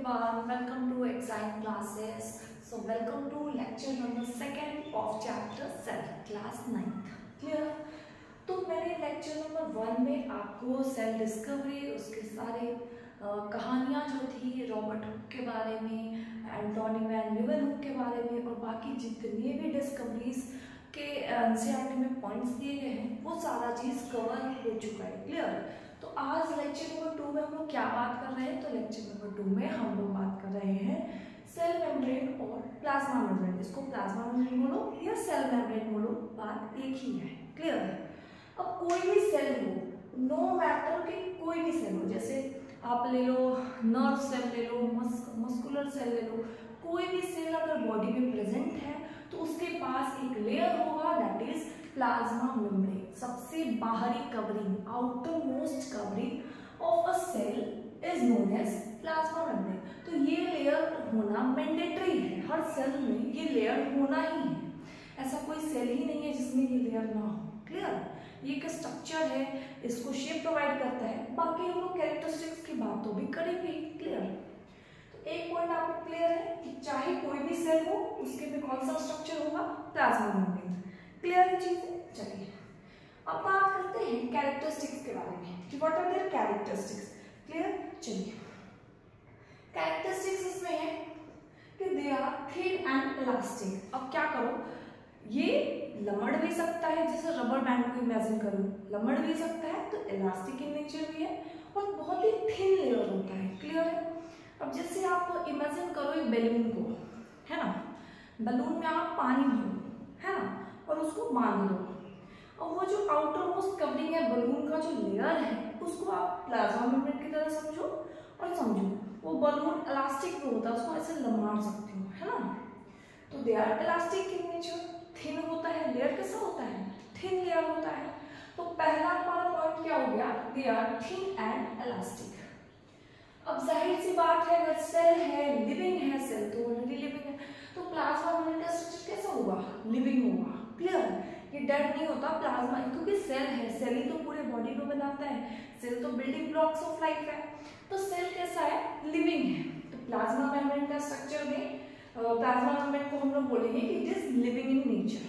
everyone, welcome to Exine classes. So welcome to lecture number 2 of chapter 7 class 9th. Clear? तो मैंने lecture number 1 में आपको cell discovery, उसके सारे कहानियाँ जो थी रॉबर्ट हुक के बारे में, एंटोनी वैन लीeuwenhoek के बारे में और बाकी जितने भी डिस्कवरीज के एनसीईआरटी में पॉइंट्स दिए गए हैं वो सारा चीज़ कवर हो चुका है. क्लियर? तो आज लेक्चर नंबर 2 में हम लोग क्या बात कर रहे हैं? तो लेक्चर नंबर 2 में हम लोग बात कर रहे हैं सेल मेम्ब्रेन और प्लाज्मा मेम्ब्रेन. इसको प्लाज्मा मेम्ब्रेन बोलो या सेल मेम्ब्रेन बोलो, बात एक ही है. क्लियर है? अब कोई भी सेल हो, नो मैटर कि कोई भी सेल हो, जैसे आप ले लो नर्व सेल ले लो, मस्कुलर सेल ले लो, कोई भी सेल अगर बॉडी में प्रेजेंट है तो उसके पास एक लेयर होगा, दैट इज प्लाज्मा मेम्ब्रेन. सबसे बाहरी कवरिंग, outer most covering of a cell is known as plasma membrane. तो ये लेयर होना मैंडेटरी है, हर सेल में ये लेयर होना ही है. ऐसा कोई सेल ही नहीं है जिसमें ये लेयर ना हो. क्लियर? ये एक स्ट्रक्चर है, इसको शेप प्रोवाइड करता है. बाकी हम लोग कैरेक्टरिस्टिक्स की बात तो भी करेंगे. क्लियर? तो एक पॉइंट आपको क्लियर है कि चाहे कोई भी सेल हो उसके में कौन सा स्ट्रक्चर होगा? Plasma membrane. क्लियर है चीजें? चलिए अब बात करते हैं कैरेक्टरिस्टिक्स के बारे में कि what are their characteristics. Clear? चलिए कैरेक्टरिस्टिक्स इसमें है कि they are thin and elastic. अब क्या करो, ये लमड़ भी सकता है, जैसे रबर बैंड को इमेजिन करो, लमड़ भी सकता है, तो इलास्टिक इन नेचर भी है और बहुत ही थिन लेयर होता है. क्लियर है? अब जैसे आप इमेजिन करो एक बैलून को, है ना, बैलून में आप पानी भरो, है ना, और उसको बांध दो. और वो जो आउटर मोस्ट कवरिंग है बलून का जो लेयर है उसको आप प्लाज्मा मेम्ब्रेन की तरह समझो और समझो वो बलून इलास्टिक में होता है, उसको ऐसे लमार सकते हो, है ना. तो they are elastic in nature, thin होता है. लेयर कैसा होता है? थिन लेयर होता है. तो पहला हमारा पॉइंट क्या हो गया? They are thin and elastic. अब जाहिर सी बात है, अगर सेल है, लिविंग है, सेल तो ऑलरेडी लिविंग है, तो प्लाज्मा मेम्ब्रेन का स्ट्रक्चर कैसा होगा? लिविंग होगा. क्लियर? ये डेड नहीं होता प्लाज्मा, क्योंकि सेल है, सेल ही तो पूरे बॉडी को बनाता है, सेल तो बिल्डिंग ब्लॉक्स ऑफ लाइफ है. तो सेल कैसा है? लिविंग है. तो प्लाज्मा मेम्ब्रेन का स्ट्रक्चर में प्लाज्मा मेम्ब्रेन को हम लोग बोलेंगे कि it is living in nature.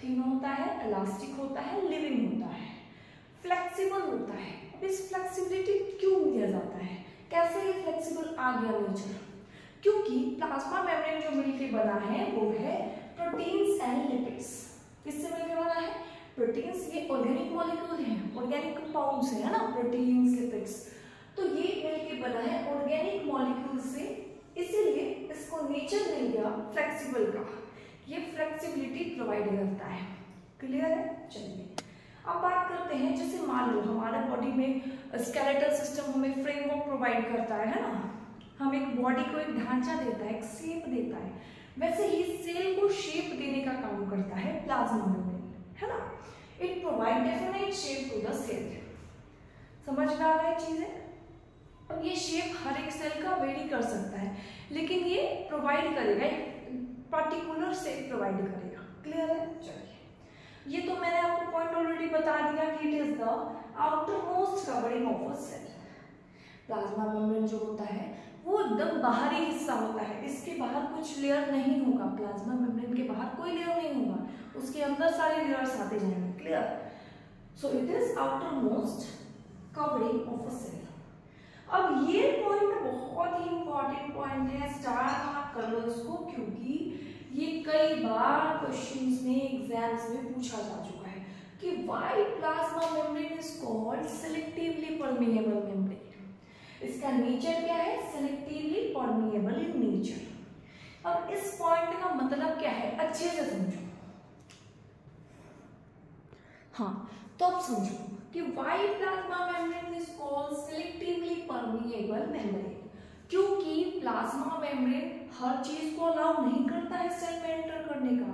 Thin होता है, इलास्टिक होता है, लिविंग होता है, फ्लेक्सिबल होता है. अब इस फ्लेक्सिबिलिटी क्यों दिया जाता है? कैसे ये फ्लेक्सिबल आ गया नेचर? क्योंकि प्लाज्मा मेम्ब्रेन जो मिलकर बना है वो है प्रोटीन्स एंड लिपिड्स. किससे मिलकर बना है? प्रोटीन्स, ये ऑर्गेनिक मॉलिक्यूल हैं, ऑर्गेनिक कंपाउंड्स हैं, है ना, प्रोटीन्स, लिपिड्स. तो ये मिलकर बना है ऑर्गेनिक मॉलिक्यूल से, इसीलिए इसको नेचर मिल गया फ्लेक्सिबल का. ये फ्लेक्सिबिलिटी प्रोवाइड करता है. क्लियर है? चलिए अब बात करते हैं, जैसे मान लो हमारे बॉडी में स्केलेटल सिस्टम हमें फ्रेमवर्क प्रोवाइड करता है ना, हम एक बॉडी को एक ढांचा देता है, एक शेप देता है, वैसे ही सेल को शेप देने का काम करता है प्लाज्मा मेम्ब्रेन, है ना. It provide definite shape to the cell. समझ में आ रहा है चीजें? अब ये शेप हर एक सेल का वेरी कर सकता है, लेकिन ये प्रोवाइड करेगा, पर्टिकुलर शेप प्रोवाइड करेगा. क्लियर है? चलिए ये तो मैंने आपको पॉइंट ऑलरेडी बता दिया कि it is the outer most covering of a cell. Plasma membrane जो होता है वो एकदम बाहरी हिस्सा होता है, इसके बाहर कुछ लेयर नहीं होगा. प्लाज्मा मेम्ब्रेन के बाहर कोई लेयर नहीं होगा, उसके अंदर सारे लेयर्स आते जाएंगे. Clear? So it is outer most covering of a cell. अब ये पॉइंट बहुत ही इंपॉर्टेंट पॉइंट है, स्टार मार्क कर लो इसको, क्योंकि ये कई बार क्वेश्चंस में, एग्जाम्स में पूछा जा चुका है कि why plasma membrane is called selectively permeable membrane. इसका नेचर क्या है? Selectively permeable in nature. अब इस पॉइंट का मतलब क्या है अच्छे से समझो. हाँ, तो अब समझो कि why plasma membrane is called selectively permeable membrane. क्योंकि प्लाज्मा मेम्ब्रेन हर चीज को अलाउ नहीं करता है सेल में एंटर करने का.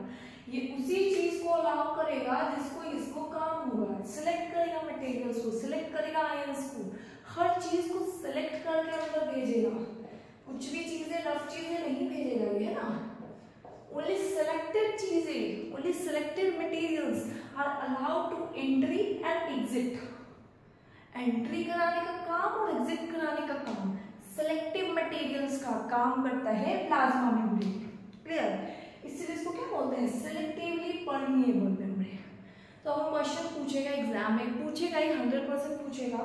ये उसी चीज को अलाउ करेगा जिसको इसको काम होगा. सिलेक्ट करेगा मटेरियल्स को, सिलेक्ट करेगा आयंस को, हर चीज को सिलेक्ट करके अंदर भेजेगा. कुछ भी चीजें, रफ चीजें नहीं भेजेगा ये, है ना. ओनली सिलेक्टेड चीजें, only selected materials are allowed to entry and exit. Entry कराने का काम और एग्जिट कराने का काम सेलेक्टिव मटेरियल्स का काम करता है प्लाज्मा मेम्ब्रेन। क्लियर? इसीलिए इसको क्या बोलते हैं, सेलेक्टिवली परमिएबल मेम्ब्रेन। तो अब क्वेश्चन पूछेगा एग्जाम में, पूछेगा ही 100% पूछेगा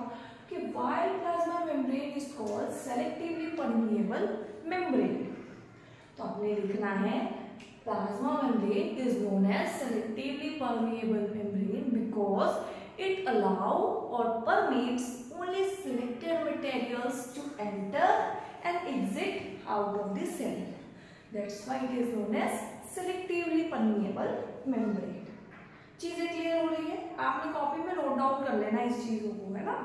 कि why plasma membrane is called selectively permeable membrane. तो आपने लिखना है plasma membrane is known as selectively permeable membrane because it allow or permits only selected materials to enter and exit out of the cell. That's why it is known as selectively permeable membrane. चीजें clear हो रही है? आपने copy में note down कर लेना इस चीजों को, है ना।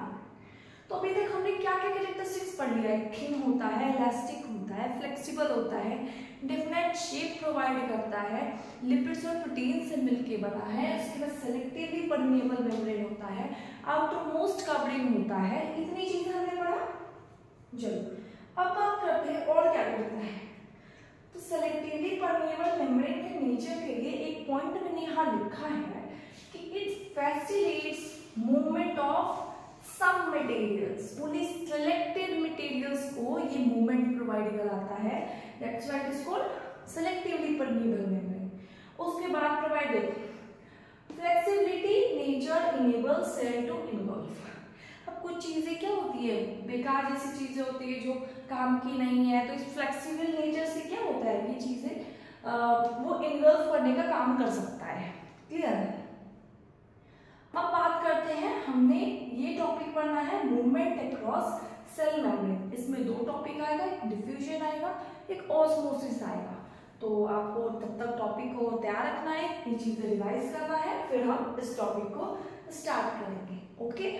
तो अभी तक हमने क्या क्या कैरेक्टरिस्टिक्स पढ़ लिया है। थिन होता है, इलास्टिक होता है, फ्लेक्सिबल होता है, डिफरेंट शेप प्रोवाइड करता है, लिपिड्स और प्रोटीन से मिलके बना है, उसके बाद सेलेक्टिवली परमिएबल मेम्ब्रेन होता है, आउटर मोस्ट कवरिंग होता है। इतनी चीजें हमने पढ़ा। चलो अब बात करते हैं और क्या करता है। तो सेलेक्टिवली परमिएबल मेम्ब्रेन के नेचर के लिए एक पॉइंट मैंने यहाँ लिखा है कि it facilitates movement of some materials, only selected materials को ये movement provide कराता है। That's why it is called selectively permeable membrane. उसके बाद provided flexibility, nature enables cell to engulf. अब कुछ चीजें क्या होती है, बेकार जैसी चीजें होती है जो काम की नहीं है, तो इस फ्लेक्सिबल नेचर से क्या होता है, ये चीजें वो engulf करने का काम कर सकता है। क्लियर है? अब बात करते हैं, हमने ये टॉपिक पढ़ना है मूवमेंट अक्रॉस सेल मेम्ब्रेन। इसमें दो टॉपिक आएगा, एक डिफ्यूजन आएगा, एक ऑस्मोसिस आएगा। तो आपको तब तक टॉपिक को तैयार रखना है, ये चीजें रिवाइज करना है, फिर हम इस टॉपिक को स्टार्ट करेंगे। ओके।